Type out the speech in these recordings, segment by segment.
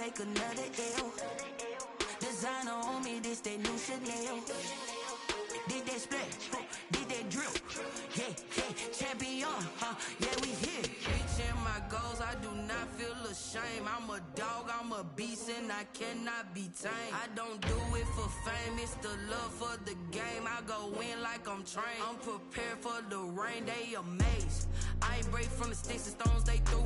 take another L. Designer on me, this that new Chanel. Did that splash, did that drip. Yeah, champion, yeah, we here. Reaching my goals, I do not feel ashamed. I'm a dog, I'm a beast, and I cannot be tamed. I don't do it for fame, it's the love for the game. I go in like I'm trained. I'm prepared for the rain, they amazed. I ain't break from the sticks and stones they threw.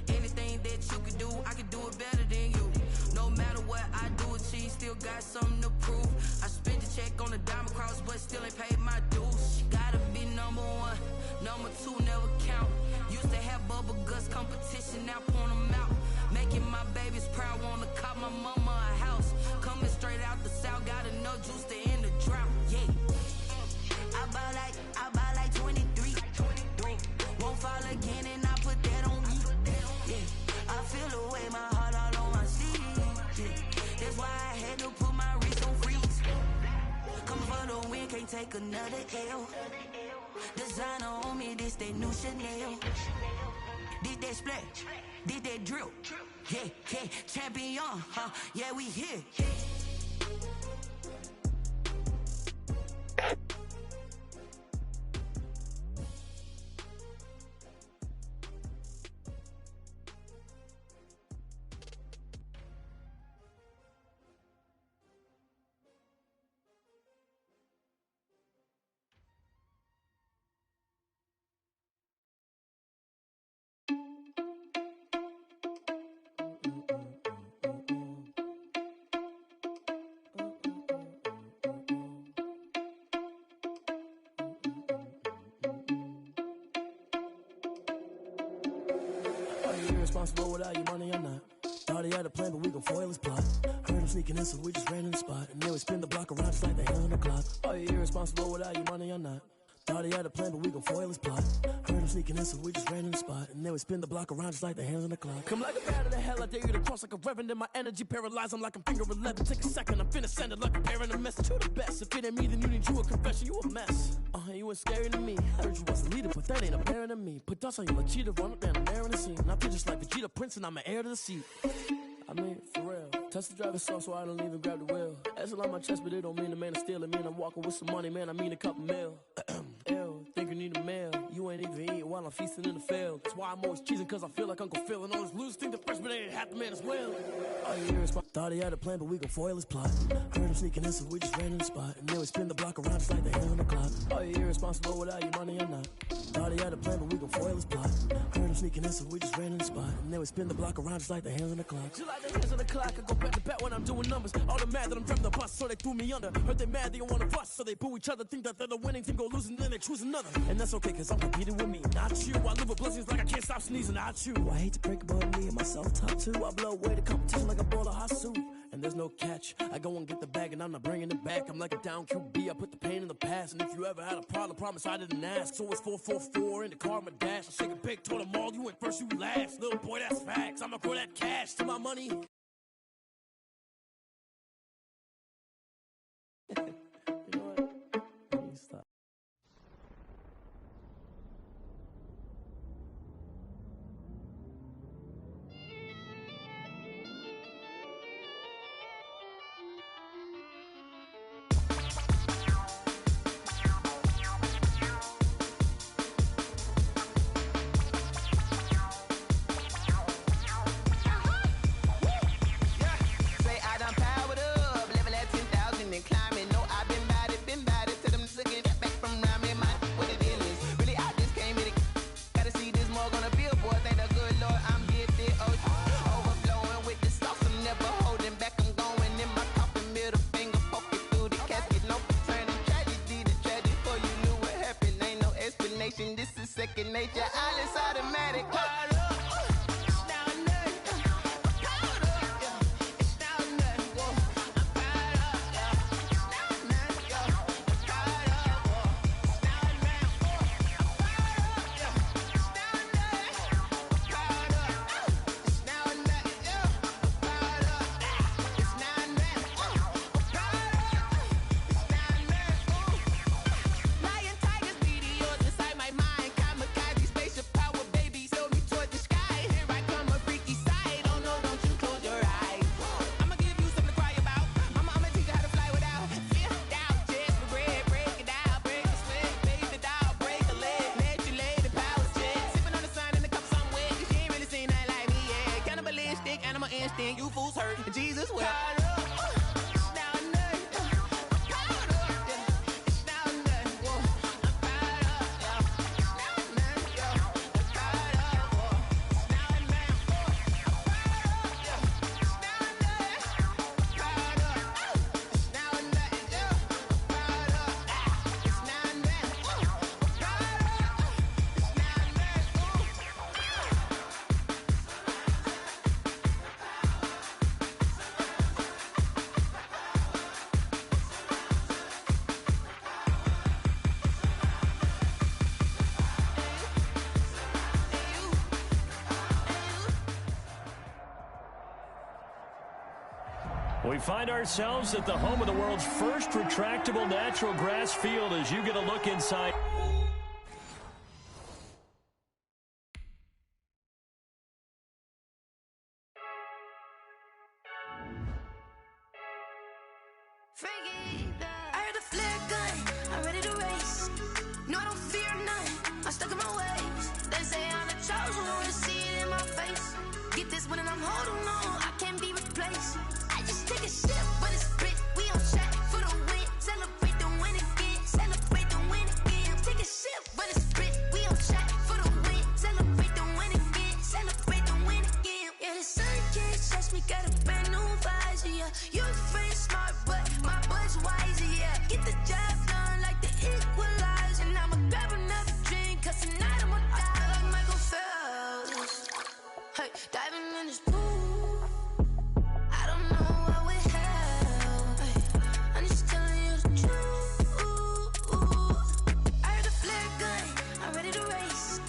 Anything that you can do, I can do it better than you. No matter what I do, achieve, still got something to prove. I spent the check on the diamond cross, but still ain't paid my dues. Gotta be number one, number two never count. Used to have bubble guts competition, now point them out. Making my babies proud, wanna cop my mama a house. Coming straight out the south, got enough juice to end the drought. Yeah, I buy like 23. Won't fall again, and I put that on me. Yeah, I feel the way, my heart all on my sleeve. Yeah, that's why I had to put my wrist on freeze. Come for the win, can't take another L. Designer on me, this that new Chanel. Did that splash, did that drip. Yeah, champion, yeah, we here. Irresponsible without your money or not. Thought he had a plan, but we gon' foil his plot. Heard him sneaking in, so we just ran in the spot. And then we spin the block around just like the hell on the clock. Are you irresponsible without your money or not? Thought he had a plan, but we gon' foil his plot. Heard him sneaking in, so we just ran in the spot. And then we spin the block around just like the hands on the clock. Come like a bat of the hell, I dare you to cross like a reverend. And my energy paralyzed, I'm like I'm finger 11. Take a second, I'm finna send it like a parent a message. You the best, if it ain't me, then you need you a confession. You a mess, you ain't scary to me. Heard you was a leader, but that ain't apparent to me. Put dust on you like cheetah, run up down the air in the scene. I feel just like Vegeta Prince, and I'm an heir to the seat. I mean, for real. Touch the driver's soft, so I don't even grab the wheel. That's on my chest, but it don't mean the man is stealing. Man, I'm walking with some money, man, I mean a couple mil. Ew, think you need a meal. You ain't even eating while I'm feasting in the field. That's why I'm always cheesing, cause I feel like Uncle Phil. And all his losers think the freshman ain't half the man as well. Oh, you irresponsible. Thought he had a plan, but we gon' foil his plot. Heard him sneaking in, so we just ran in the spot. And then we spin the block around just like the hands on the clock. Oh, you irresponsible without your money or not? Thought he had a plan, but we gon' foil his plot. Heard him sneaking in, so we just ran in the spot. And then we spin the block around just like the hands on the clock. Just like the hands on the clock, I go back to back when I'm doing numbers. All the mad that I'm driving the bus, so they threw me under. Heard they mad, they don't wanna fuss, so they boo each other. Think that they're the winning team, go losing, then they choose another. And that's okay, cause I'm competing with me, not you. I live with blessings like I can't stop sneezing, not you. I hate to break it, but me and myself top two. I blow away the competition like a bowl of hot soup. And there's no catch, I go and get the bag and I'm not bringing it back. I'm like a down QB, I put the pain in the past. And if you ever had a problem, promise I didn't ask. So it's 444 in the car, my dash. I shake a big, told them all, you went first, you last. Little boy, that's facts, I'ma grow that cash to my money. You know what? I need to stop. This is second nature, all is automatic. Lion, tigers, meteors inside my mind. Kamikaze, spaceship power, baby. Sold me toward the hurt. Jesus wept. We find ourselves at the home of the world's first retractable natural grass field as you get a look inside. I heard the flare gun, I'm ready to race. No, I don't fear none, I'm stuck in my ways. They say I'm the chosen one, see it in my face. Get this one and I'm holding on, I can't be replaced. I just take a sip, but it's split, we on track for the win. Celebrate the win again, celebrate the win again. Take a sip, but it's split, we on track for the win. Celebrate the win again, celebrate the win again. Yeah, the sun can't touch me, got a brand new visor, yeah. You friend smart, but my bud's wiser, yeah. Get the job done like the equalizer. And I'ma grab another drink, cause tonight I'ma die like Michael Phelps. Hey, diving in this pool, I don't know what would help. Hey, I'm just telling you the truth. I heard the flare gun, I'm ready to race.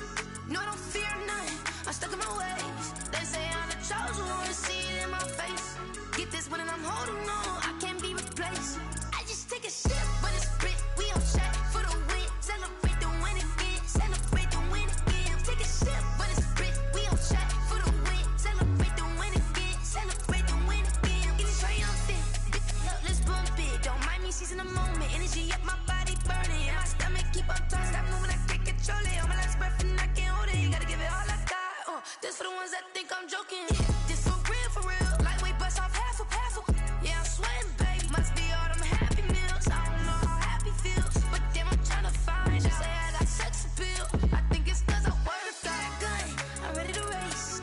No, I don't fear none, I'm stuck in my ways. They say I'm the chosen one, see it in my face. Get this one and I'm holding on, I can't be replaced. I just take a sip, but it's split, we on track for the win. Celebrate the win again, celebrate the win again. Take a sip, but it's split, we on track for the win. Celebrate the win again, celebrate the win again. Getting triumphant, look, let's bump it. Don't mind me seizing the moment, energy up my body burning. And my stomach keep on turning, stop moving, I can't control it. On my last breath and I can't hold it. You gotta give it all I got. This for the ones that think I'm joking. This for real. Lightweight bust off half a. Yeah, I'm sweating, baby. Must be all them happy meals. I don't know how happy feels, but damn, I'm trying to find you. Say I got sex appeal. I think it's cause I work got a gun. I'm ready to race.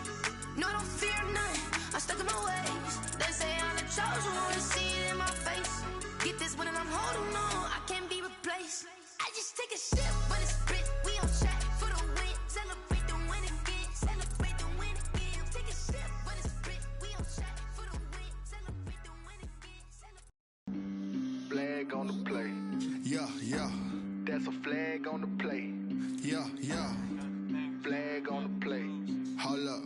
No, I don't fear none. I'm stuck in my ways. They say I'm the chosen one, see it in my face. Get this one and I'm holding on, I can't be replaced. I just take a sip, but it's split. We on track for the win. Celebrate the win again. Celebrate the win again. Take a sip, but it's split. We on track for the win. Celebrate the win again. Flag on the play. Yeah, yeah. That's a flag on the play. Yeah, yeah. Flag on the play. Hold up.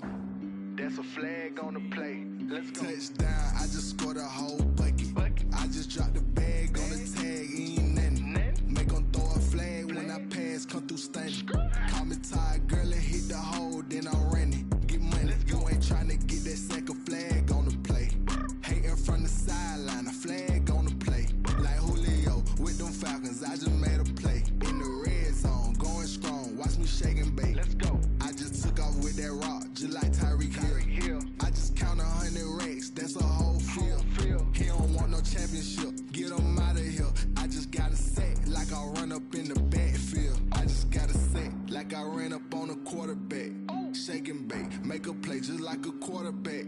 That's a flag on the play. Let's go. Touchdown, I just scored a whole bucket. I just dropped the bag on the tag, ain't nothing. Make 'em throw a flag when I pass, come through stunning. Call me tired, girl, and hit the hole, then I'm running. Get money, you ain't tryna get that second flag on the play. Hating from the sideline, a flag on the play. Like Julio with them Falcons, I just made a play. In the red zone, going strong, watch me shake and bake. Let's go. I just took off with that rock, just like Tyreek Hill. I just count 100 racks, that's a whole field. He don't want no championship, get him out of here. I just got a set, like I run up in the backfield. I just got a set, like I ran up on a quarterback. Shake and bake, make a play just like a quarterback.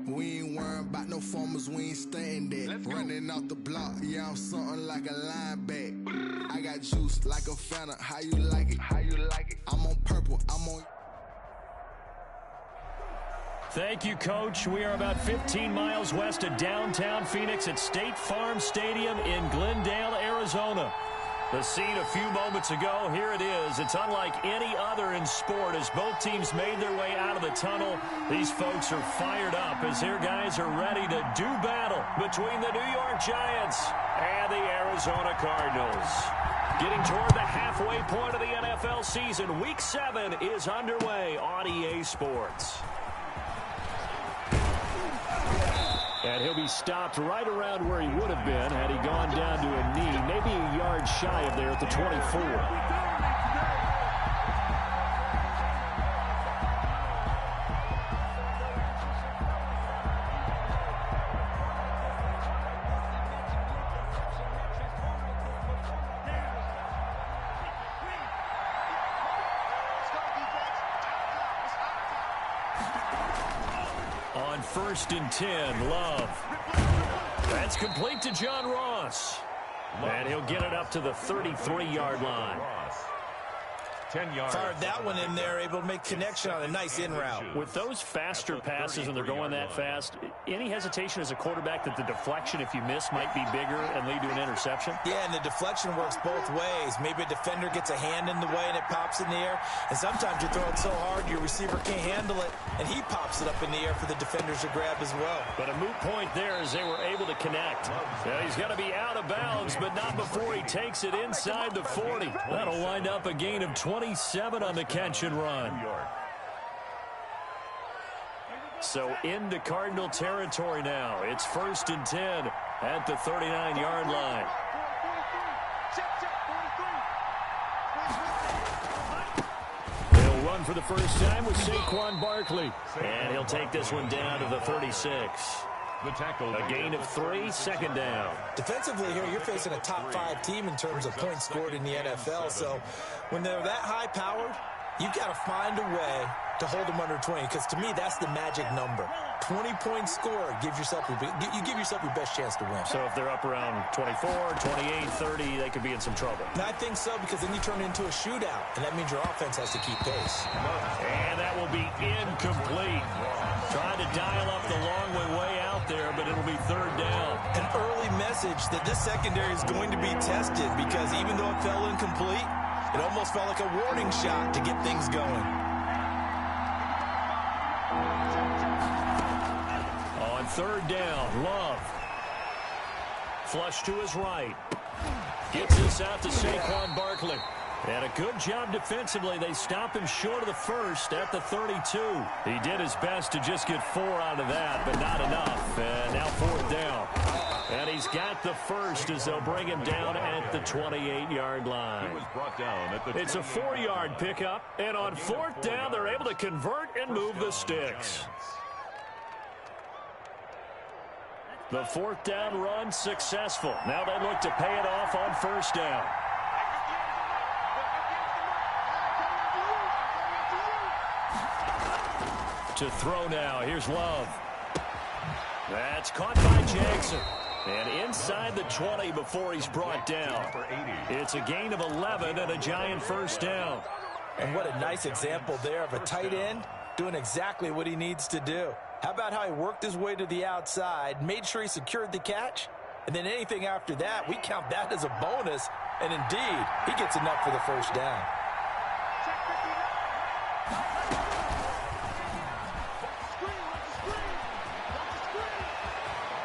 We ain't worrying about no formers, we ain't staying there. Running off the block, yeah, I'm something like a lineback. I got juice like a Fanta, how you like it? How you like it? I'm on purple, I'm on... Thank you, Coach. We are about 15 miles west of downtown Phoenix at State Farm Stadium in Glendale, Arizona. The scene a few moments ago, here it is. It's unlike any other in sport as both teams made their way out of the tunnel. These folks are fired up as their guys are ready to do battle between the New York Giants and the Arizona Cardinals. Getting toward the halfway point of the NFL season, Week 7 is underway on EA Sports. And he'll be stopped right around where he would have been had he gone down to a knee, maybe a yard shy of there at the 24. on 1st and 10. Love. That's complete to John Ross. And he'll get it up to the 33-yard line. 10 yards. Fired that one in there, able to make connection on a nice in route. With those faster passes and they're going that fast, any hesitation as a quarterback that the deflection, if you miss, might be bigger and lead to an interception? Yeah, and the deflection works both ways. Maybe a defender gets a hand in the way and it pops in the air. And sometimes you throw it so hard your receiver can't handle it, and he pops it up in the air for the defenders to grab as well. But a moot point there as they were able to connect. Now he's got to be out of bounds, but not before he takes it inside the 40. That'll wind up a gain of 27 on the catch and run. So into Cardinal territory now. It's 1st and 10 at the 39-yard line. He'll run for the first time with Saquon Barkley. And he'll take this one down to the 36. A gain of 3, second down. Defensively here, you're facing a top 5 team in terms of points scored in the NFL. So when they're that high-powered, you've got to find a way to hold them under 20, because to me, that's the magic number. 20 points scored, you give yourself your best chance to win. So if they're up around 24, 28, 30, they could be in some trouble. And I think so, because then you turn it into a shootout, and that means your offense has to keep pace. And that will be incomplete. Trying to dial up the long way out there, but it'll be 3rd down. An early message that this secondary is going to be tested, because even though it fell incomplete, it almost felt like a warning shot to get things going. On 3rd down, Love. Flush to his right. Gets this out to Saquon Barkley. And a good job defensively. They stop him short of the first at the 32. He did his best to just get 4 out of that, but not enough. And now 4th down. And he's got the first as they'll bring him down at the 28-yard line. It's a 4-yard pickup. And on 4th down, they're able to convert and move the sticks. The 4th down run successful. Now they look to pay it off on 1st down. To throw now. Here's Love. That's caught by Jackson. And inside the 20 before he's brought down. It's a gain of 11 and a giant 1st down. And what a nice example there of a tight end doing exactly what he needs to do. How about how he worked his way to the outside, made sure he secured the catch, and then anything after that, we count that as a bonus. And indeed, he gets enough for the 1st down.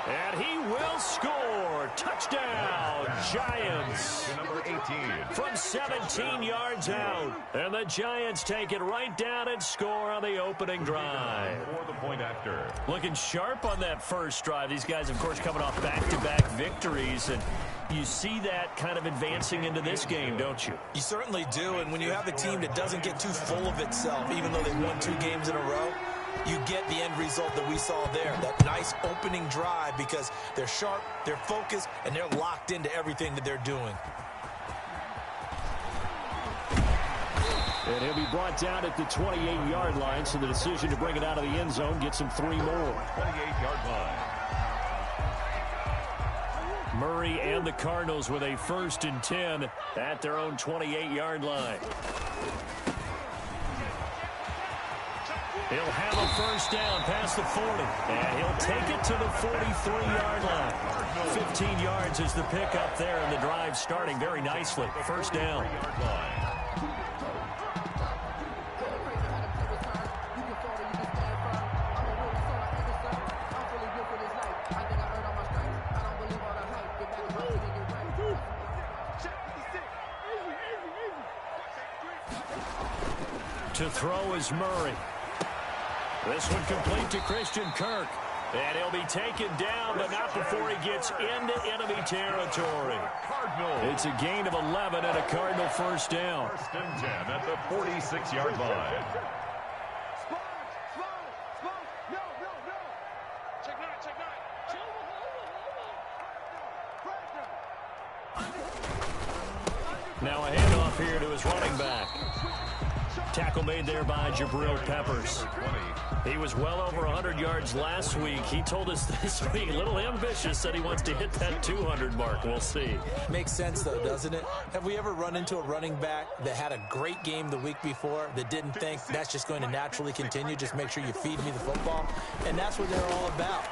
And he will score. Touchdown, Giants. Number 18. From 17 yards out. And the Giants take it right down and score on the opening drive. For the point after. Looking sharp on that first drive. These guys, of course, coming off back-to-back victories. And you see that kind of advancing into this game, don't you? You certainly do. And when you have a team that doesn't get too full of itself, even though they've won 2 games in a row, you get the end result that we saw there, that nice opening drive, because they're sharp, they're focused, and they're locked into everything that they're doing. And he'll be brought down at the 28-yard line, so the decision to bring it out of the end zone gets him 3 more. 28-yard line. Murray and the Cardinals with a 1st and 10 at their own 28-yard line. He'll have a 1st down past the 40, and he'll take it to the 43-yard line. 15 yards is the pickup there, and the drive starting very nicely. 1st down. To throw is Murray. This one complete to Christian Kirk. And he'll be taken down, but not before he gets into enemy territory. It's a gain of 11 and a Cardinal 1st down. 1st and 10 at the 46-yard line. Now a handoff here to his running back. Tackle made there by Jabril Peppers. He was well over 100 yards last week. He told us this week, a little ambitious, said he wants to hit that 200 mark. We'll see. Makes sense, though, doesn't it? Have we ever run into a running back that had a great game the week before that didn't think that's just going to naturally continue? Just make sure you feed me the football. And that's what they're all about.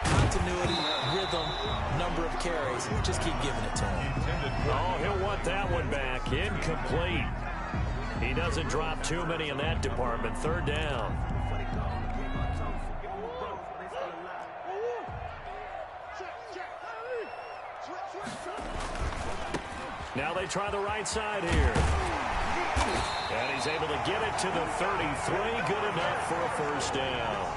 Continuity, rhythm, number of carries. Just keep giving it to him. Oh, he'll want that one back. Incomplete. He doesn't drop too many in that department. 3rd down. Now they try the right side here. And he's able to get it to the 33. Good enough for a 1st down.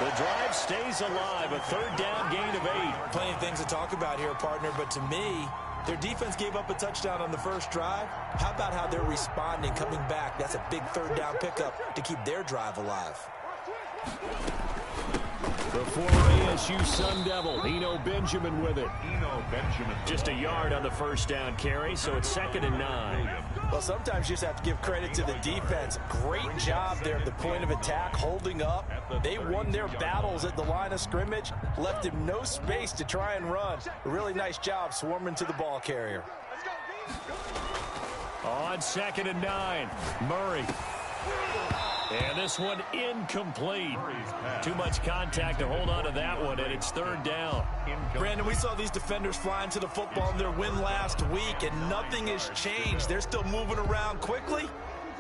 The drive stays alive. A 3rd down gain of 8. Plenty of things to talk about here, partner, but to me, their defense gave up a touchdown on the first drive. How about how they're responding, coming back? That's a big 3rd down pickup to keep their drive alive. The former ASU Sun Devil, Eno Benjamin with it. Just a yard on the 1st down carry, so it's 2nd and 9. Well, sometimes you just have to give credit to the defense. Great job there at the point of attack, holding up. They won their battles at the line of scrimmage, left him no space to try and run. A really nice job swarming to the ball carrier. On 2nd and 9, Murray. And this one incomplete. Too much contact to hold on to that one, and it's 3rd down. Brandon, we saw these defenders flying to the football in their win last week, and nothing has changed. They're still moving around quickly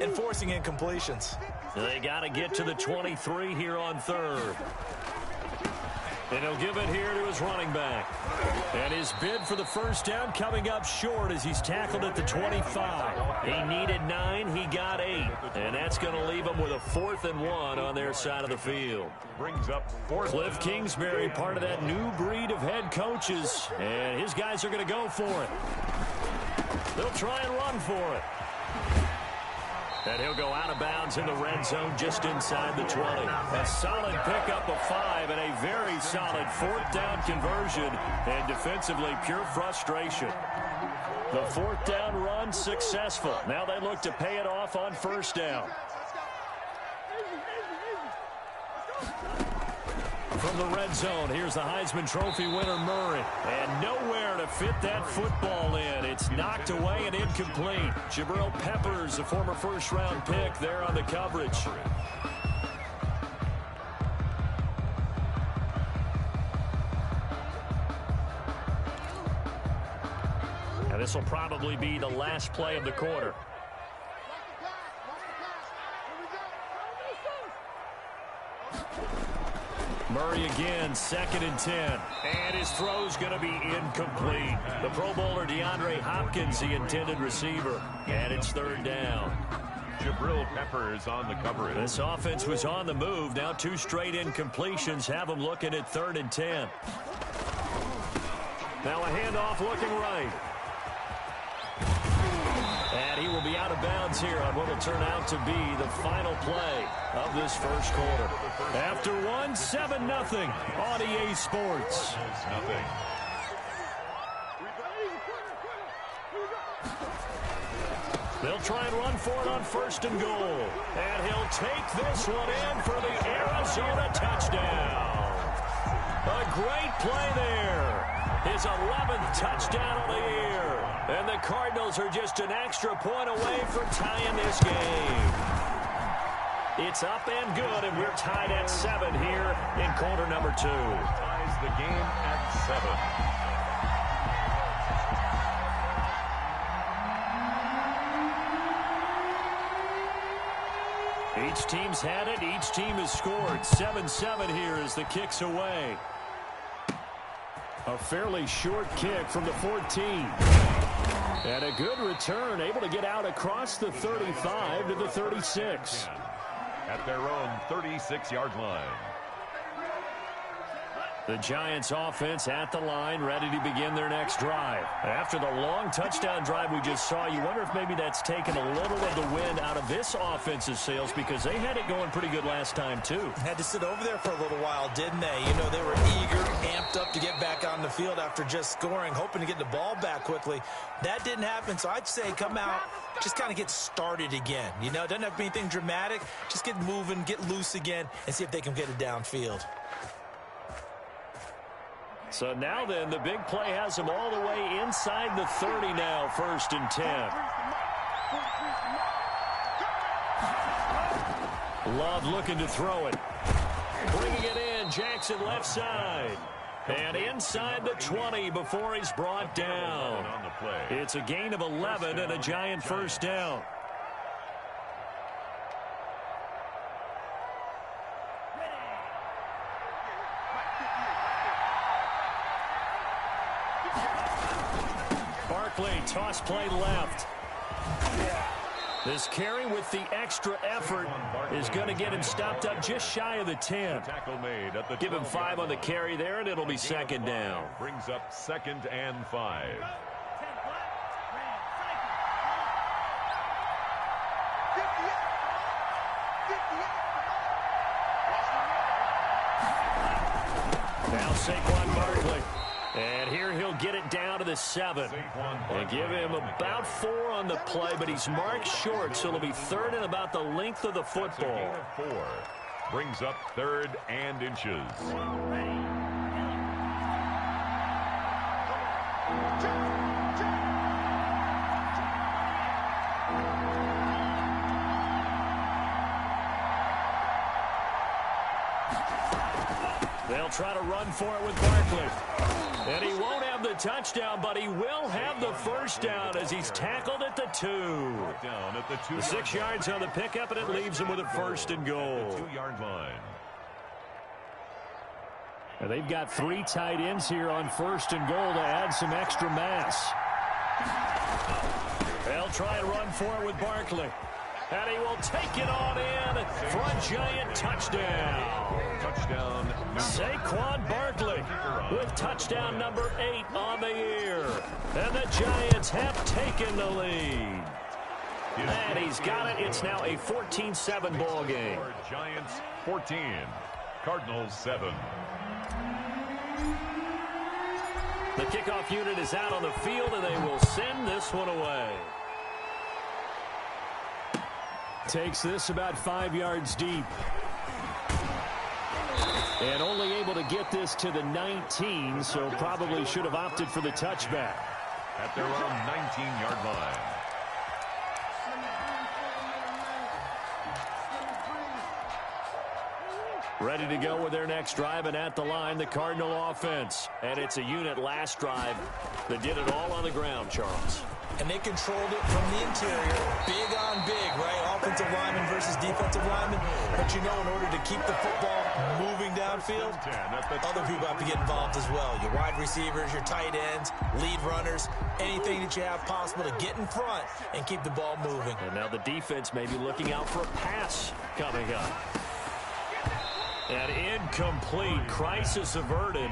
and forcing incompletions. They got to get to the 23 here on 3rd. And he'll give it here to his running back. And his bid for the 1st down coming up short as he's tackled at the 25. He needed 9, he got 8. And that's going to leave him with a 4th and 1 on their side of the field. Brings up 4th. Cliff Kingsbury, part of that new breed of head coaches. And his guys are going to go for it. They'll try and run for it. And he'll go out of bounds in the red zone just inside the 20. A solid pickup of 5 and a very solid 4th down conversion. And defensively, pure frustration. The 4th down run successful. Now they look to pay it off on 1st down. From the red zone, here's the Heisman Trophy winner, Murray. And nowhere to fit that football in. It's knocked away and incomplete. Jabril Peppers, a former 1st-round pick, there on the coverage. And this will probably be the last play of the quarter. Murray again, 2nd and 10. And his throw's going to be incomplete. The Pro Bowler DeAndre Hopkins, the intended receiver. And it's 3rd down. Jabril Peppers on the coverage. This offense was on the move. Now 2 straight incompletions have them looking at 3rd and 10. Now a handoff looking right. And he will be out of bounds here on what will turn out to be the final play of this 1st quarter. After 1, 7-0 on EA Sports. They'll try and run for it on 1st and goal. And he'll take this one in for the Arizona touchdown. A great play there. His 11th touchdown of the year. And the Cardinals are just an extra point away from tying this game. It's up and good, and we're tied at 7 here in quarter number 2. Ties the game at 7. Each team's had it. Each team has scored. 7-7 here as the kick's away. A fairly short kick from the 14. And a good return, able to get out across the 35 to the 36. At their own 36-yard line. The Giants offense at the line, ready to begin their next drive. After the long touchdown drive we just saw, you wonder if maybe that's taken a little of the wind out of this offense's sails, because they had it going pretty good last time too. Had to sit over there for a little while, didn't they? You know, they were eager, amped up to get back on the field after just scoring, hoping to get the ball back quickly. That didn't happen, so I'd say come out, just kind of get started again. You know, it doesn't have to be anything dramatic. Just get moving, get loose again, and see if they can get it downfield. So now then, the big play has them all the way inside the 30 now, 1st and 10. Love looking to throw it. Bringing it in, Jackson left side. And inside the 20 before he's brought down. It's a gain of 11 and a Giant first down. Toss play left. This carry with the extra effort is going to get him stopped up just shy of the 10. Give him 5 on the carry there, and it'll be 2nd down. Brings up 2nd and 5. Now Saquon Barkley. And here he'll get it down to the 7. And give him about 4 on the play, but he's marked short, so it'll be 3rd and about the length of the football. 4 brings up 3rd and inches. They'll try to run for it with Barkley. And he won't have the touchdown, but he will have the first down as he's tackled at the 2. The 6 yards on the pickup, and it leaves him with a 1st and goal. 2-yard line. And they've got 3 tight ends here on 1st and goal to add some extra mass. They'll try and run for it with Barkley. And he will take it on in for a Giant touchdown. Touchdown. Saquon Barkley with touchdown number 8 on the year. And the Giants have taken the lead. And he's got it. It's now a 14-7 ball game. Giants 14, Cardinals 7. The kickoff unit is out on the field, and they will send this one away. Takes this about 5 yards deep. And only able to get this to the 19, so probably should have opted for the touchback. At their own 19-yard line. Ready to go with their next drive, and at the line, the Cardinal offense. And it's a unit last drive that did it all on the ground, Charles. And they controlled it from the interior, big on big, right? Offensive lineman versus defensive lineman. But you know, in order to keep the football moving downfield, other people have to get involved as well. Your wide receivers, your tight ends, lead runners, anything that you have possible to get in front and keep the ball moving. And now the defense may be looking out for a pass coming up. And incomplete. Crisis averted.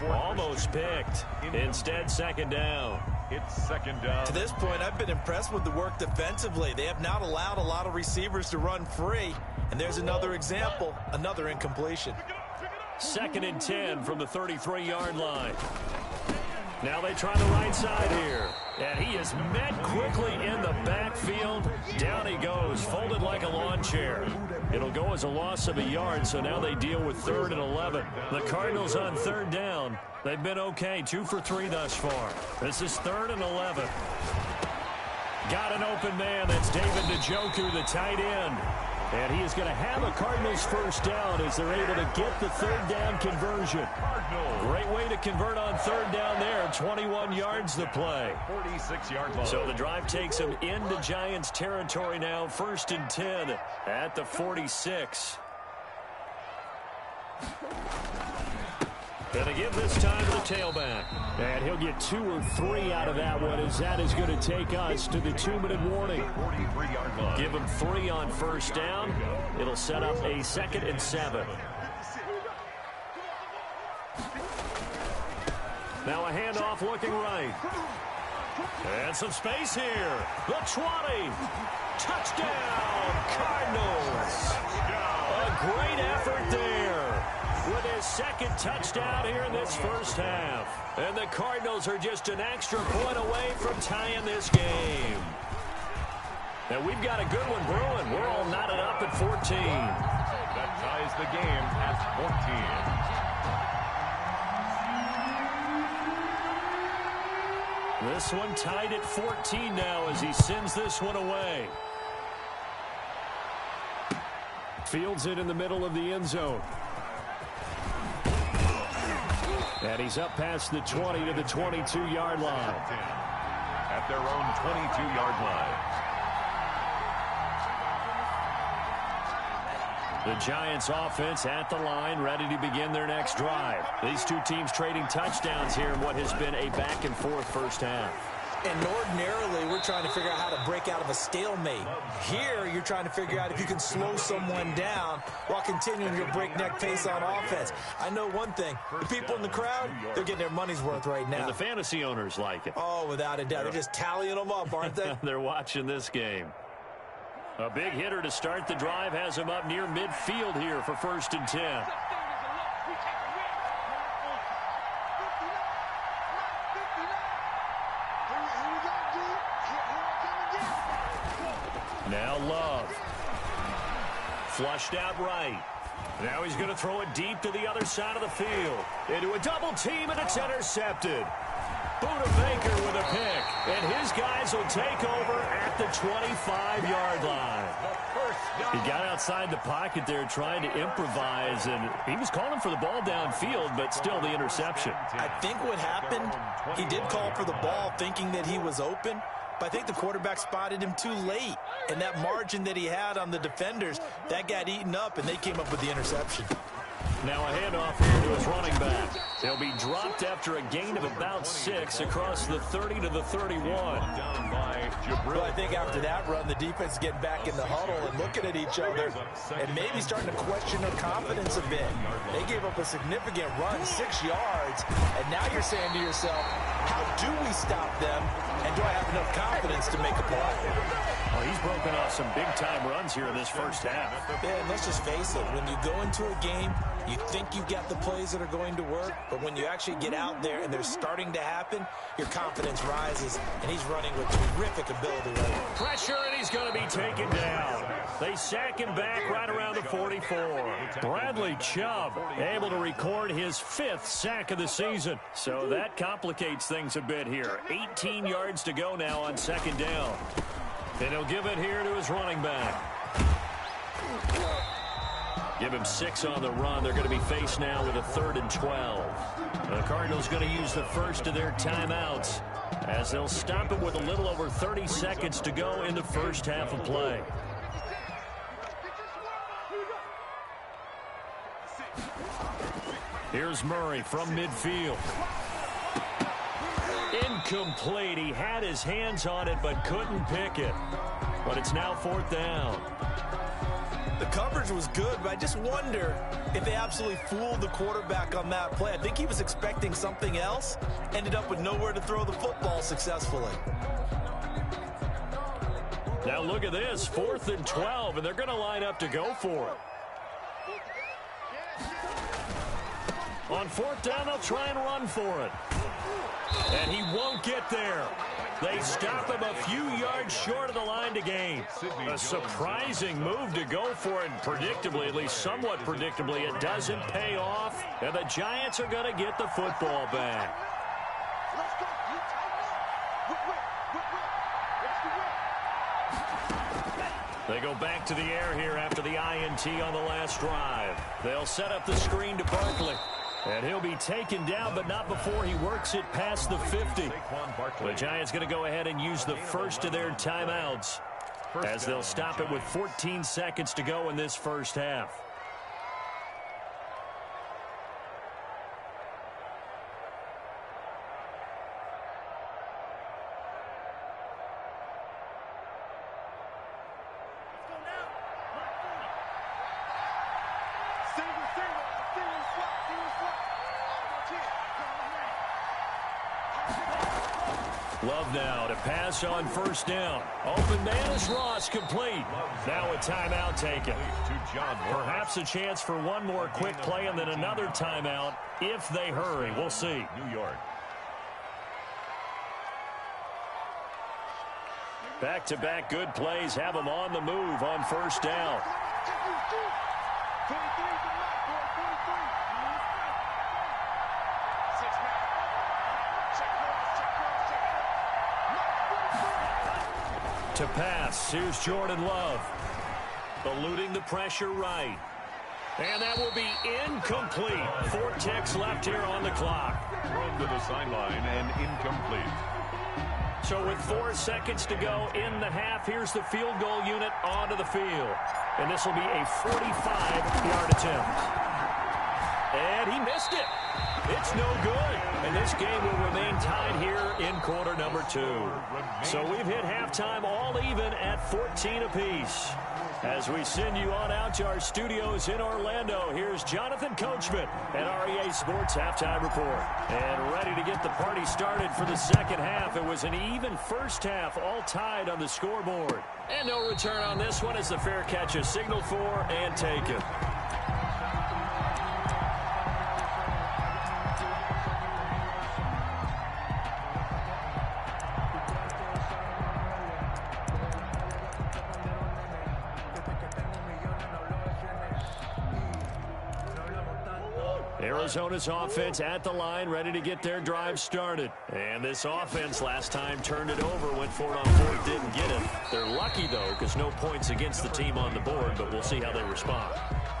Almost picked. Instead, 2nd down. It's 2nd down. To this point, I've been impressed with the work defensively. They have not allowed a lot of receivers to run free. And there's another example, another incompletion. 2nd and 10 from the 33-yard line. Now they try the right side here. And he is met quickly in the backfield. Down he goes, folded like a lawn chair. It'll go as a loss of a yard, so now they deal with 3rd and 11. The Cardinals on 3rd down. They've been okay, 2 for 3 thus far. This is 3rd and 11. Got an open man. That's David Njoku, the tight end. And he is going to have a Cardinals first down as they're able to get the 3rd down conversion. Great way to convert on 3rd down there. 21 yards the play. 46-yard line. So the drive takes them into Giants territory now. 1st and 10 at the 46. Going to give this time to the tailback. And he'll get 2 or 3 out of that one, as that is going to take us to the 2-minute warning. 43-yard line. Give him 3 on first down. It'll set up a 2nd and 7. Now a handoff looking right. And some space here. The 20. Touchdown, Cardinals. A great effort there with his second touchdown here in this first half. And the Cardinals are just an extra point away from tying this game. And we've got a good one brewing. We're all knotted up at 14. That ties the game at 14. This one tied at 14 now as he sends this one away. Fields it in the middle of the end zone. And he's up past the 20 to the 22-yard line. At their own 22-yard line. The Giants offense at the line, ready to begin their next drive. These two teams trading touchdowns here in what has been a back-and-forth first half. And ordinarily, we're trying to figure out how to break out of a stalemate. Here, you're trying to figure out if you can slow someone down while continuing your breakneck pace on offense. I know one thing. The people in the crowd, they're getting their money's worth right now. And the fantasy owners like it. Oh, without a doubt. They're just tallying them up, aren't they? They're watching this game. A big hitter to start the drive has him up near midfield here for 1st and 10. Now Love. Flushed out right. Now he's going to throw it deep to the other side of the field. Into a double team, and it's intercepted. Buda Baker with a pick. And his guys will take over at the 25-yard line. He got outside the pocket there trying to improvise, and he was calling for the ball downfield, but still the interception. I think what happened, he did call for the ball thinking that he was open, but I think the quarterback spotted him too late. And that margin that he had on the defenders, that got eaten up, and they came up with the interception. Now a handoff here to his running back. He'll be dropped after a gain of about 6 across the 30 to the 31. Down by Well, I think after that run, the defense is getting back in the huddle and looking at each other and maybe starting to question their confidence a bit. They gave up a significant run, 6 yards, and now you're saying to yourself, how do we stop them, and do I have enough confidence to make a play? Well, he's broken off some big-time runs here in this first half. Yeah, and let's just face it. When you go into a game, you think you've got the plays that are going to work, but when you actually get out there and they're starting to happen, your confidence rises, and he's running with terrific ability right now. Pressure, and he's going to be taken down. They sack him back right around the 44. Bradley Chubb able to record his 5th sack of the season. So that complicates things a bit here. 18 yards to go now on 2nd down. And he'll give it here to his running back. Give him 6 on the run. They're going to be faced now with a 3rd and 12. The Cardinals going to use the first of their timeouts as they'll stop it with a little over 30 seconds to go in the first half of play. Here's Murray from midfield. Incomplete. He had his hands on it but couldn't pick it. But it's now 4th down. The coverage was good, but I just wonder if they absolutely fooled the quarterback on that play. I think he was expecting something else, ended up with nowhere to throw the football successfully. Now look at this, 4th and 12, and they're going to line up to go for it. On 4th down, they'll try and run for it. And he won't get there. They stop him a few yards short of the line to gain. A surprising move to go for it. Predictably, at least somewhat predictably, it doesn't pay off. And the Giants are going to get the football back. They go back to the air here after the INT on the last drive. They'll set up the screen to Barkley. And he'll be taken down, but not before he works it past the 50. The Giants going to go ahead and use the first of their timeouts as they'll stop it with 14 seconds to go in this first half. Love now to pass on first down. Open man is Ross, complete. Now a timeout taken. Perhaps a chance for one more quick play and then another timeout if they hurry. We'll see. New York. Back-to-back good plays have them on the move on first down. To pass, here's Jordan Love. Eluding the pressure right. And that will be incomplete. 4 ticks left here on the clock. Thrown to the sideline and incomplete. So with 4 seconds to go in the half, here's the field goal unit onto the field. And this will be a 45-yard attempt. And he missed it. It's no good. And this game will remain tied here in quarter number 2. So we've hit halftime all even at 14 apiece. As we send you on out to our studios in Orlando, here's Jonathan Coachman at REA Sports Halftime Report. And ready to get the party started for the second half. It was an even first half, all tied on the scoreboard. And no return on this one as the fair catch is signaled for and taken. Arizona's offense at the line, ready to get their drive started. And this offense last time turned it over, went for it on fourth, didn't get it. They're lucky, though, because no points against the team on the board, but we'll see how they respond.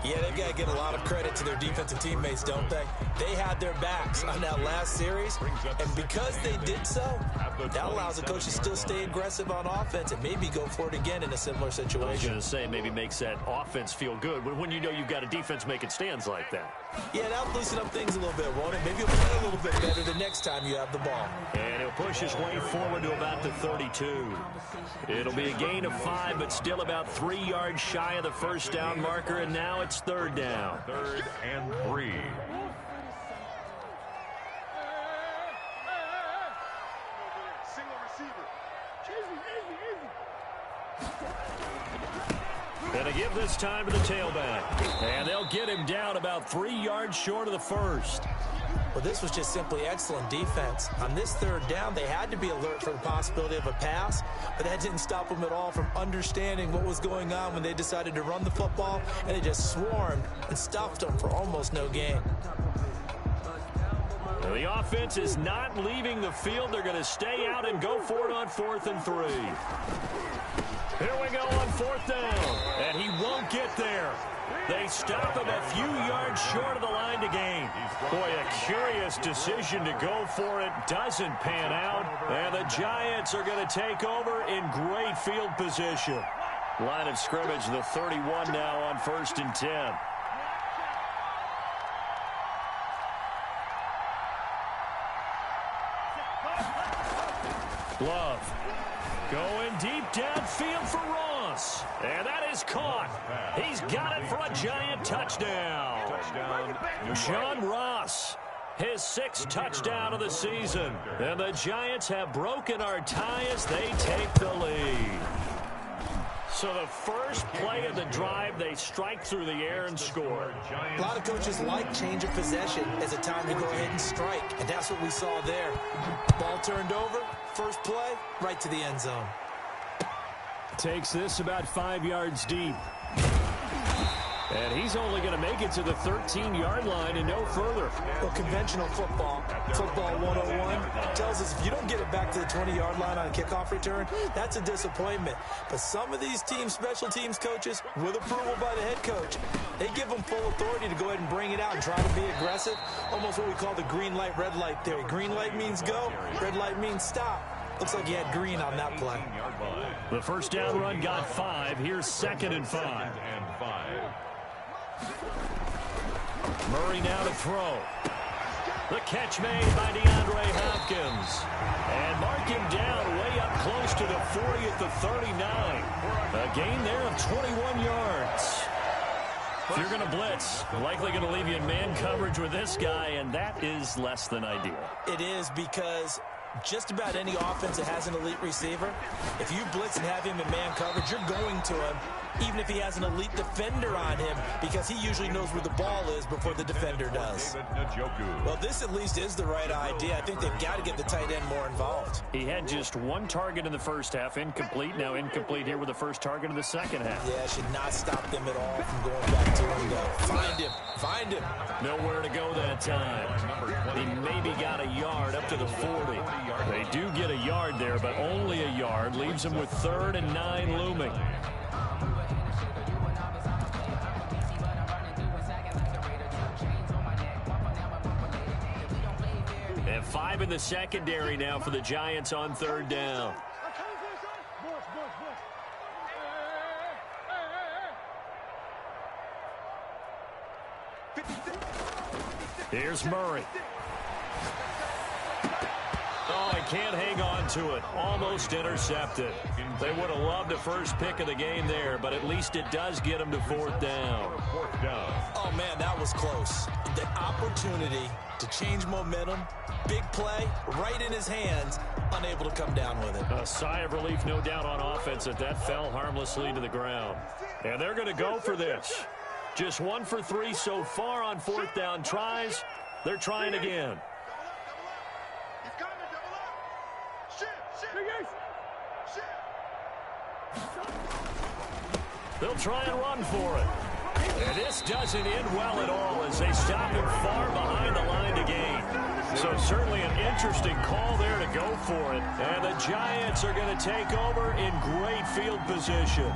Yeah, they've got to give a lot of credit to their defensive teammates, don't they? They had their backs on that last series, and because they did so, that allows the coach to still stay aggressive on offense and maybe go for it again in a similar situation. I was going to say, maybe makes that offense feel good when you know you've got a defense making stands like that. Yeah, that'll loosen up things a little bit, won't it? Maybe you'll play a little bit better the next time you have the ball. And he'll push his way forward to about the 32. It'll be a gain of 5, but still about 3 yards shy of the first down marker, and now it's third down. 3rd and 3. Gonna give this time to the tailback. And they'll get him down about 3 yards short of the first. Well, this was just simply excellent defense. On this third down, they had to be alert for the possibility of a pass, but that didn't stop them at all from understanding what was going on when they decided to run the football, and they just swarmed and stuffed them for almost no gain. The offense is not leaving the field. They're going to stay out and go for it on 4th and 3. Here we go on 4th down, and he won't get there. They stop him a few yards short of the line to gain. Boy, a curious decision to go for it. Doesn't pan out, and the Giants are going to take over in great field position. Line of scrimmage, the 31 now on 1st and 10. Love going deep downfield for Ross. And that is caught. He's got it for a Giant touchdown. John Ross, his 6th touchdown of the season. And the Giants have broken our tie as they take the lead. So the first play of the drive, they strike through the air and score. A lot of coaches like change of possession as a time to go ahead and strike, and that's what we saw there. Ball turned over, first play, right to the end zone. Takes this about 5 yards deep. And he's only going to make it to the 13-yard line and no further. Well, conventional football 101, tells us if you don't get it back to the 20-yard line on a kickoff return, that's a disappointment. But some of these teams, special teams coaches, with approval by the head coach, they give them full authority to go ahead and bring it out and try to be aggressive. Almost what we call the green light, red light theory. Green light means go, red light means stop. Looks like he had green on that play. The first down run got 5. Here's 2nd and 5. Murray now to throw. The catch made by DeAndre Hopkins. And mark him down way up close to the 40 at the 39. A gain there of 21 yards. If you're going to blitz, likely going to leave you in man coverage with this guy, and that is less than ideal. It is, because just about any offense that has an elite receiver, if you blitz and have him in man coverage, you're going to him, even if he has an elite defender on him, because he usually knows where the ball is before the defender does. Well, this at least is the right idea. I think they've got to get the tight end more involved. He had just one target in the first half, incomplete. Now incomplete here with the first target of the second half. Yeah, should not stop them at all from going back to him. Find him. Find him. Nowhere to go that time. He maybe got a yard up to the 40. They do get a yard there, but only a yard. Leaves him with 3rd and 9 looming. And 5 in the secondary now for the Giants on 3rd down. Here's Murray. Oh, he can't hang on to it. Almost intercepted. They would have loved the first pick of the game there, but at least it does get him to 4th down. Oh, man, that was close. The opportunity to change momentum, big play, right in his hands, unable to come down with it. A sigh of relief, no doubt, on offense that fell harmlessly to the ground. And they're going to go for this. Just 1 for 3 so far on 4th down tries. They're trying again. They'll try and run for it. And this doesn't end well at all as they stop him far behind the line to gain. So certainly an interesting call there to go for it. And the Giants are going to take over in great field position.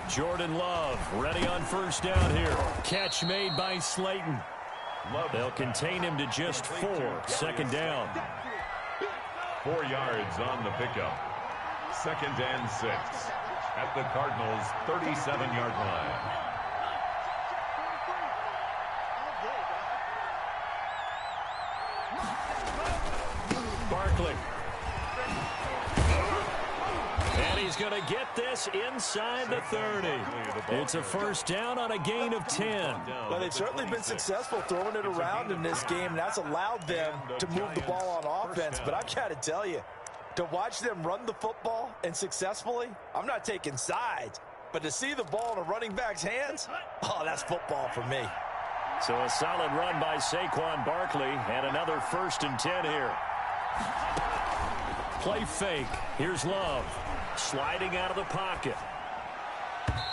Jordan Love ready on 1st down here. Catch made by Slayton. They'll contain him to just 4. 2nd down. 4 yards on the pickup. 2nd and 6 at the Cardinals' 37-yard line. Barkley. And he's going to get this inside the 30. It's a 1st down on a gain of 10. Well, they've certainly been successful throwing it around in this game, and that's allowed them to move the ball on offense. But I've got to tell you, to watch them run the football and successfully, I'm not taking sides, but to see the ball in a running back's hands, oh, that's football for me. So a solid run by Saquon Barkley, and another 1st and 10 here. Play fake. Here's Love. Sliding out of the pocket.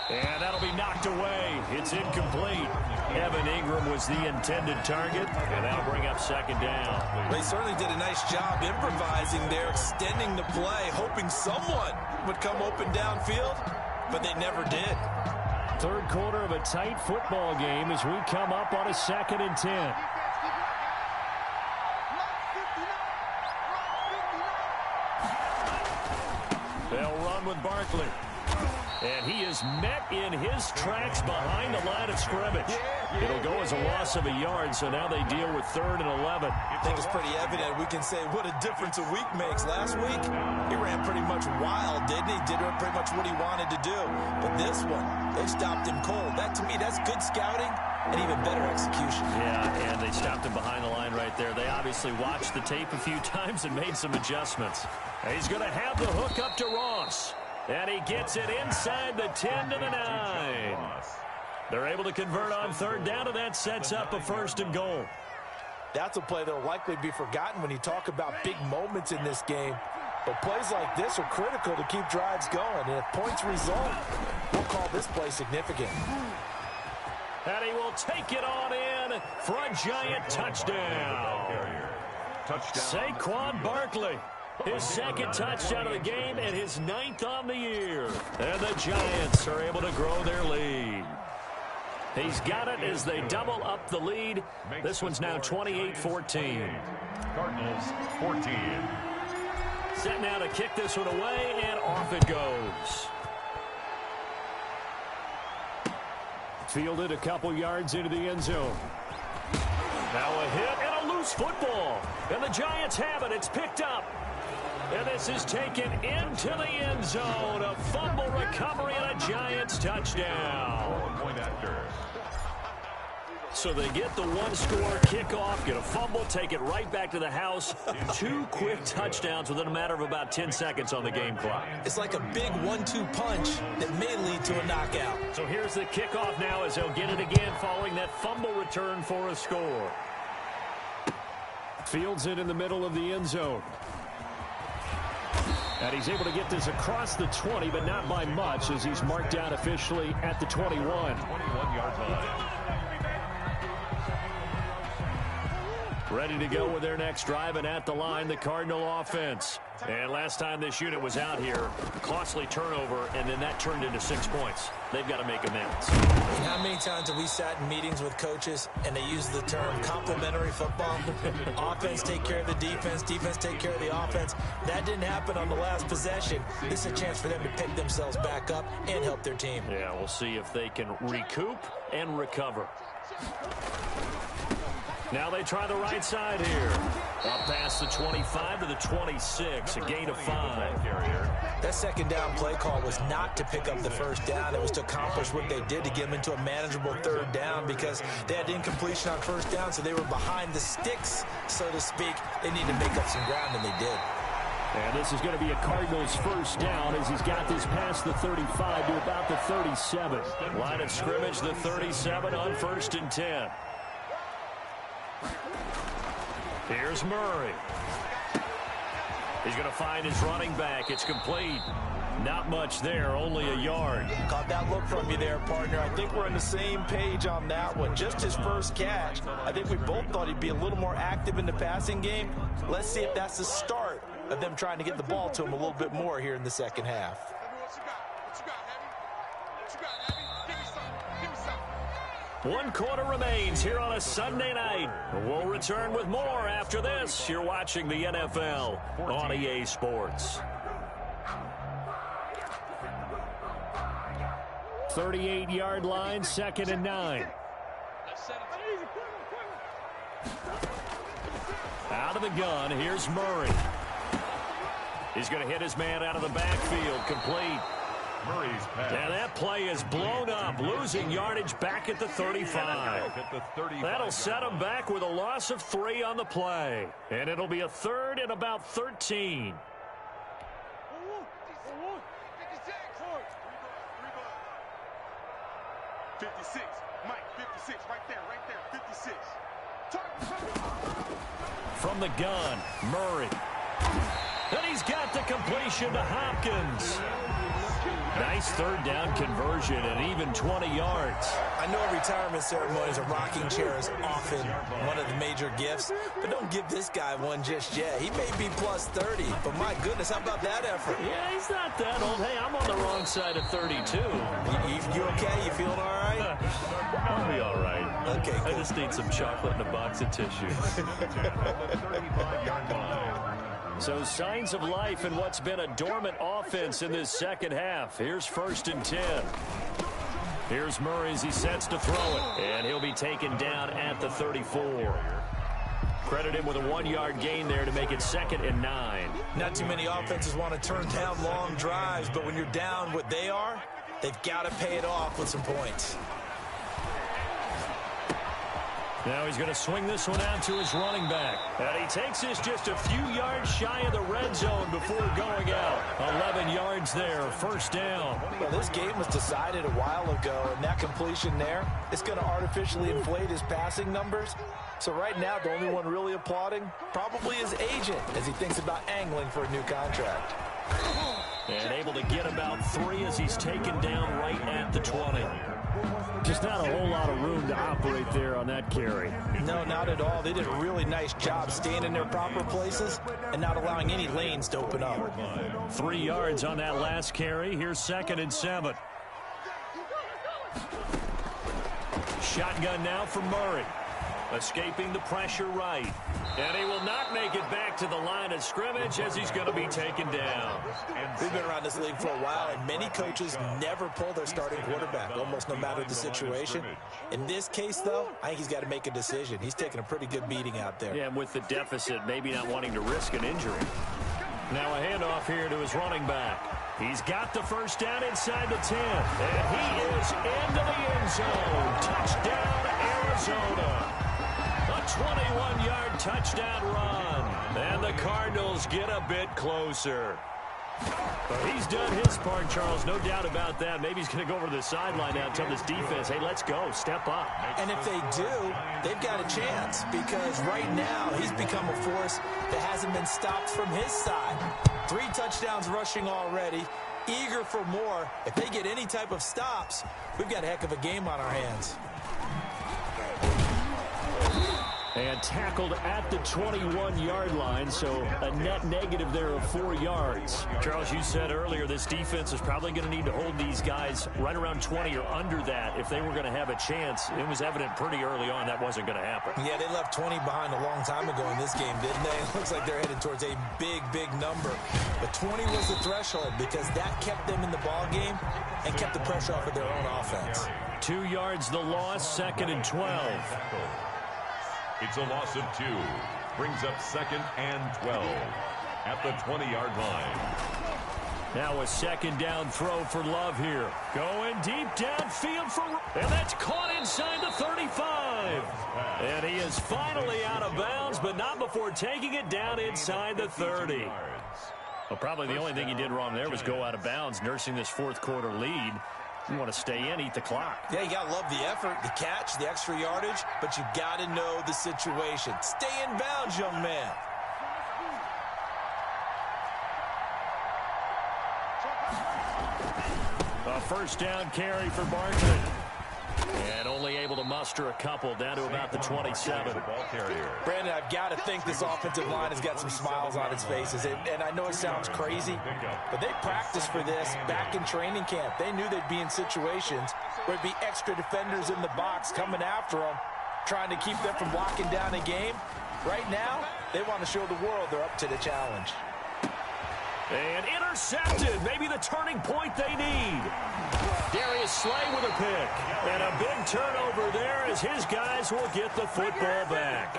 And that'll be knocked away. It's incomplete. Evan Ingram was the intended target, and that'll bring up 2nd down. They certainly did a nice job improvising there, extending the play, hoping someone would come open downfield, but they never did. 3rd quarter of a tight football game as we come up on a 2nd and 10. They'll run with Barkley. And he is met in his tracks behind the line of scrimmage. It'll go as a loss of a yard, so now they deal with 3rd and 11. I think it's pretty evident. We can say what a difference a week makes. Last week, he ran pretty much wild, didn't he? Did pretty much what he wanted to do. But this one, they stopped him cold. That, to me, that's good scouting and even better execution. Yeah, and they stopped him behind the line right there. They obviously watched the tape a few times and made some adjustments. He's going to have the hook up to Ross. And he gets it inside the 10 to the 9. They're able to convert on 3rd down, and that sets up a 1st and goal. That's a play that will likely be forgotten when you talk about big moments in this game. But plays like this are critical to keep drives going. And if points result, we'll call this play significant. And he will take it on in for a Giant touchdown. Saquon Barkley. His 2nd touchdown of the game and his 9th on the year. And the Giants are able to grow their lead. He's got it as they double up the lead. This one's now 28-14. Cardinals 14. Set now to kick this one away, and off it goes. Fielded a couple yards into the end zone. Now a hit and a loose football. And the Giants have it. It's picked up. And this is taken into the end zone. A fumble recovery and a Giants touchdown. Point after. So they get the one-score kickoff, get a fumble, take it right back to the house. 2 quick touchdowns within a matter of about 10 seconds on the game clock. It's like a big 1-2 punch that may lead to a knockout. So here's the kickoff now as they'll get it again following that fumble return for a score. Fields it in the middle of the end zone. And he's able to get this across the 20, but not by much as he's marked down officially at the 21. 21-yard line. Ready to go with their next drive, and at the line, the Cardinal offense. And last time this unit was out here, costly turnover, and then that turned into 6 points. They've got to make amends. How many times have we sat in meetings with coaches and they use the term complementary football? Offense take care of the defense, defense take care of the offense. That didn't happen on the last possession. This is a chance for them to pick themselves back up and help their team. Yeah, we'll see if they can recoup and recover. Now they try the right side here. Up past the 25 to the 26, a gain of 5. That second down play call was not to pick up the first down. It was to accomplish what they did to get them into a manageable third down because they had incompletion on first down, so they were behind the sticks, so to speak. They need to make up some ground, and they did. And this is going to be a Cardinals first down as he's got this past the 35 to about the 37. Line of scrimmage, the 37 on 1st and 10. Here's Murray. He's going to find his running back. It's complete. Not much there, only a yard. Caught that look from you there, partner. I think we're on the same page on that one. Just his first catch. I think we both thought he'd be a little more active in the passing game. Let's see if that's the start of them trying to get the ball to him a little bit more here in the second half. 1 quarter remains here on a Sunday night. We'll return with more after this. You're watching the NFL on EA Sports. 38-yard line, 2nd and 9. Out of the gun, here's Murray. He's going to hit his man out of the backfield, complete. Murray's pass. And that play is blown up, losing yardage back at the 35. That'll set him back with a loss of 3 on the play. And it'll be a 3rd and about 13. From the gun, Murray. And he's got the completion to Hopkins. Nice 3rd down conversion and even 20 yards. I know a retirement ceremonies, a rocking chair is often one of the major gifts, but don't give this guy one just yet. He may be plus 30, but my goodness, how about that effort? Yeah, he's not that old. Hey, I'm on the wrong side of 32. You okay? You feeling all right? I'll be all right. Okay, cool. I just need some chocolate and a box of tissue. So signs of life in what's been a dormant offense in this second half. Here's 1st and 10. Here's Murray as he sets to throw it. And he'll be taken down at the 34. Credit him with a 1-yard gain there to make it 2nd and 9. Not too many offenses want to turn down long drives, but when you're down what they are, they've got to pay it off with some points. Now he's going to swing this one out to his running back. And he takes this just a few yards shy of the red zone before going out. 11 yards there, 1st down. Well, this game was decided a while ago, and that completion there is going to artificially inflate his passing numbers. So right now, the only one really applauding probably his agent as he thinks about angling for a new contract. And able to get about 3 as he's taken down right at the 20. Just not a whole lot of room to operate there on that carry. No, not at all. They did a really nice job staying in their proper places and not allowing any lanes to open up. 3 yards on that last carry. Here's 2nd and 7. Shotgun now for Murray. Escaping the pressure right. And he will not make it back to the line of scrimmage as he's going to be taken down. We've been around this league for a while, and many coaches never pull their starting quarterback, almost no matter the situation. In this case, though, I think he's got to make a decision. He's taking a pretty good beating out there. Yeah, and with the deficit, maybe not wanting to risk an injury. Now a handoff here to his running back. He's got the first down inside the 10. And he is into the end zone. Touchdown, Arizona. A 21-yard touchdown run. And the Cardinals get a bit closer. But he's done his part, Charles. No doubt about that. Maybe he's going to go over to the sideline now and tell this defense, hey, let's go. Step up. And if they do, they've got a chance because right now he's become a force that hasn't been stopped from his side. 3 touchdowns rushing already. Eager for more. If they get any type of stops, we've got a heck of a game on our hands. And tackled at the 21-yard line, so a net negative there of 4 yards. Charles, you said earlier this defense is probably going to need to hold these guys right around 20 or under that if they were going to have a chance. It was evident pretty early on that wasn't going to happen. Yeah, they left 20 behind a long time ago in this game, didn't they? It looks like they're headed towards a big, big number. But 20 was the threshold because that kept them in the ball game and kept the pressure off of their own offense. 2 yards the loss, 2nd and 12. It's a loss of 2. Brings up 2nd and 12 at the 20-yard line. Now a 2nd down throw for Love here. Going deep downfield for... And that's caught inside the 35. And he is finally out of bounds, but not before taking it down inside the 30. Well, probably the only thing he did wrong there was go out of bounds, nursing this 4th quarter lead. You want to stay in, eat the clock. Yeah, you got to love the effort, the catch, the extra yardage, but you got to know the situation. Stay in bounds, young man. A first down carry for Barkley. And only able to muster a couple down to about the 27. Brandon, I've got to think this offensive line has got some smiles on its faces. And I know it sounds crazy, but they practiced for this back in training camp. They knew they'd be in situations where it'd be extra defenders in the box coming after them, trying to keep them from locking down a game. Right now, they want to show the world they're up to the challenge. And intercepted. Maybe the turning point they need. Darius Slay with a pick. And a big turnover there as his guys will get the football back.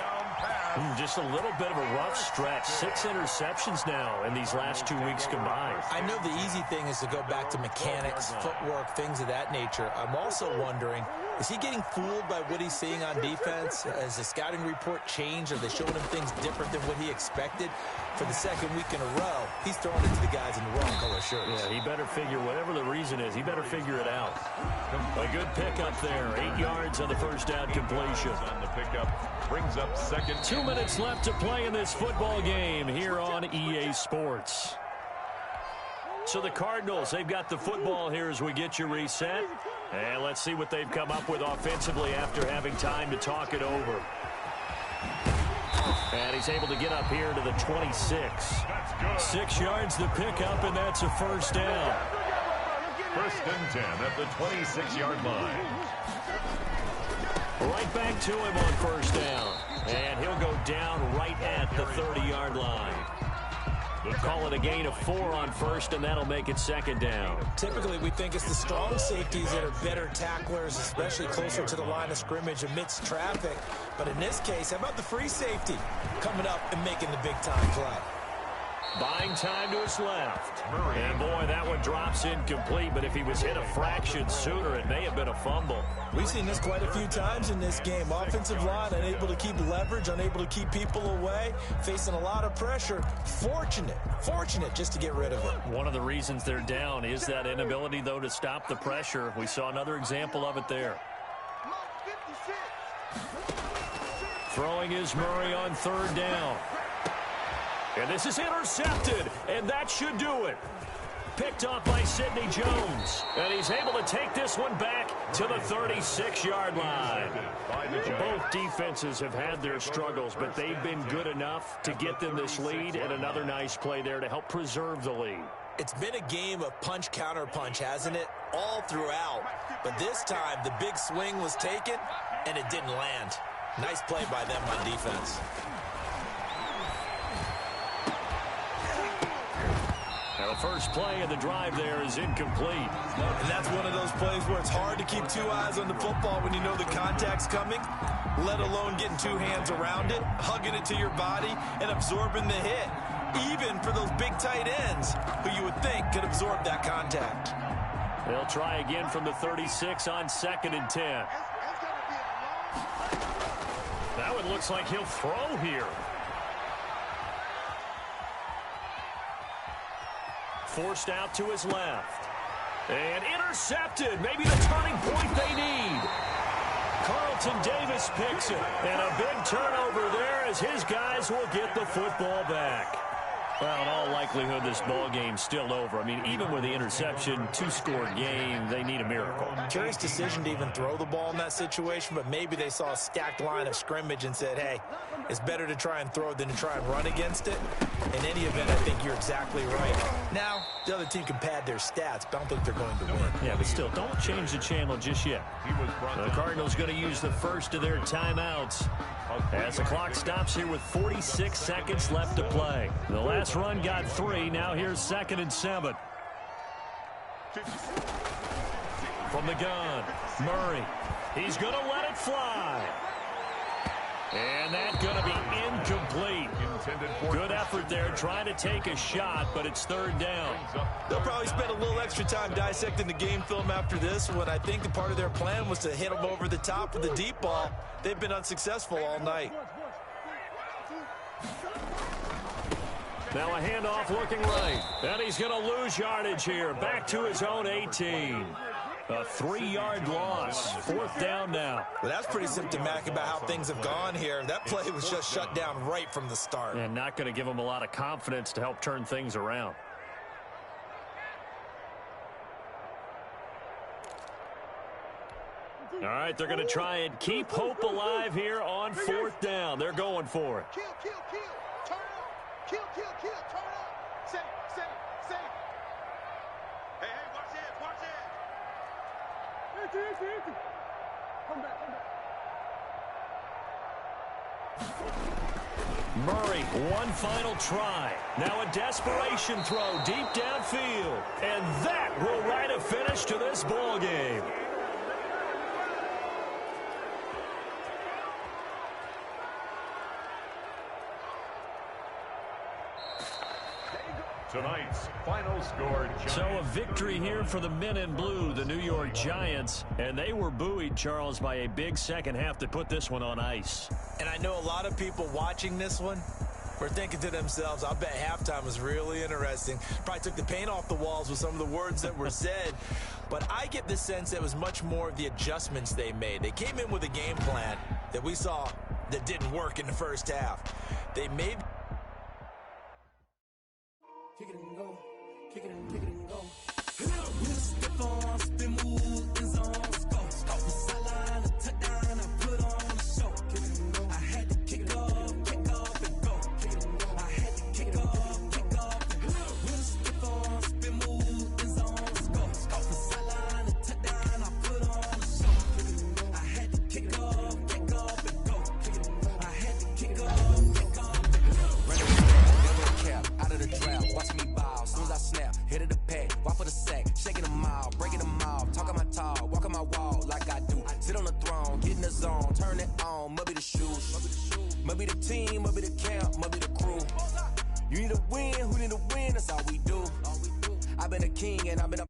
Just a little bit of a rough stretch. 6 interceptions now in these last 2 weeks combined. I know the easy thing is to go back to mechanics, footwork, things of that nature. I'm also wondering, is he getting fooled by what he's seeing on defense? Has the scouting report changed? Are they showing him things different than what he expected? For the 2nd week in a row, he's throwing it to the guys in the wrong color shirts. Yeah, he better figure, whatever the reason is, he better figure it out. A good pickup there. 8 yards on the first down completion. On the pickup, brings up 2nd. 2 minutes left to play in this football game here on EA Sports. So the Cardinals, they've got the football here as we get you reset. And let's see what they've come up with offensively after having time to talk it over. And he's able to get up here to the 26. 6 yards the pickup, and that's a first down. 1st and 10 at the 26-yard line. Right back to him on first down. And he'll go down right at the 30-yard line. We'll call it a gain of 4 on first, and that'll make it 2nd down. Typically, we think it's the strong safeties that are better tacklers, especially closer to the line of scrimmage amidst traffic. But in this case, how about the free safety coming up and making the big-time play? Buying time to his left. And, boy, that one drops incomplete, but if he was hit a fraction sooner, it may have been a fumble. We've seen this quite a few times in this game. Offensive line unable to keep leverage, unable to keep people away, facing a lot of pressure. Fortunate just to get rid of it. One of the reasons they're down is that inability, though, to stop the pressure. We saw another example of it there. Throwing is Murray on 3rd down. And this is intercepted, and that should do it. Picked off by Sidney Jones. And he's able to take this one back to the 36-yard line. Both defenses have had their struggles, but they've been good enough to get them this lead, and another nice play there to help preserve the lead. It's been a game of punch-counter-punch, hasn't it? All throughout. But this time, the big swing was taken, and it didn't land. Nice play by them on defense. Now the first play of the drive there is incomplete. And that's one of those plays where it's hard to keep two eyes on the football when you know the contact's coming, let alone getting two hands around it, hugging it to your body, and absorbing the hit. Even for those big tight ends who you would think could absorb that contact. They'll try again from the 36 on 2nd and 10. That one looks like he'll throw here. Forced out to his left. And intercepted. Maybe the turning point they need. Carlton Davis picks it. And a big turnover there as his guys will get the football back. Well, in all likelihood, this ball game's still over. I mean, even with the interception, two-score game, they need a miracle. Curious decision to even throw the ball in that situation, but maybe they saw a stacked line of scrimmage and said, hey, it's better to try and throw than to try and run against it. In any event, I think you're exactly right. Now, the other team can pad their stats, but I don't think they're going to win. Yeah, but still, don't change the channel just yet. The Cardinals going to use the first of their timeouts as the clock stops here with 46 seconds left to play. The last run got 3. Now here's 2nd and 7. From the gun, Murray. He's going to let it fly. And that's going to be incomplete. Good effort there trying to take a shot, but it's 3rd down. They'll probably spend a little extra time dissecting the game film after this when I think the part of their plan was to hit them over the top with the deep ball. They've been unsuccessful all night. Now a handoff looking right. And he's going to lose yardage here. Back to his own 18. A 3-yard loss. 4th down now. Well, that's pretty symptomatic about how things have gone here. That play was just shut down right from the start. And not going to give them a lot of confidence to help turn things around. All right, they're going to try and keep hope alive here on 4th down. They're going for it. Kill, kill, kill. Turn up. Kill, kill, kill. Turn up. Say, say, say. Hey, hey, watch it, watch it. Come back, come back. Murray, one final try. Now a desperation throw deep downfield. And that will write a finish to this ball game. Tonight's final score, Giants. So a victory here for the men in blue, the New York Giants. And they were buoyed, Charles, by a big second half to put this one on ice. And I know a lot of people watching this one were thinking to themselves, I bet halftime was really interesting. Probably took the paint off the walls with some of the words that were said. But I get the sense it was much more of the adjustments they made. They came in with a game plan that we saw that didn't work in the first half. They made... Kick it and go. Kick it and go. We'll step on, spin, move, in zone, go. Off the sideline, a touchdown, I put on the show. Kick it and go. I had to kick off and go. Kick it and go. I had to kick off and go. We'll step on, spin, move, in zone, go. Off the sideline, a touchdown, I put on the show. Kick it and go. I had to kick off and go. Kick it and go. I had to kick off and go. Run it, cap, out of the draft. Watch me ball, soon as I snap, hit of the pack, walk for the sack, shaking them out, breaking them out, talking my talk, walking my wall like I do. Sit on the throne, get in the zone, turn it on, must be the shoes, must be the team, must be the camp, must be the crew. You need a win, who need a win, that's all we do. I've been a king and I've been a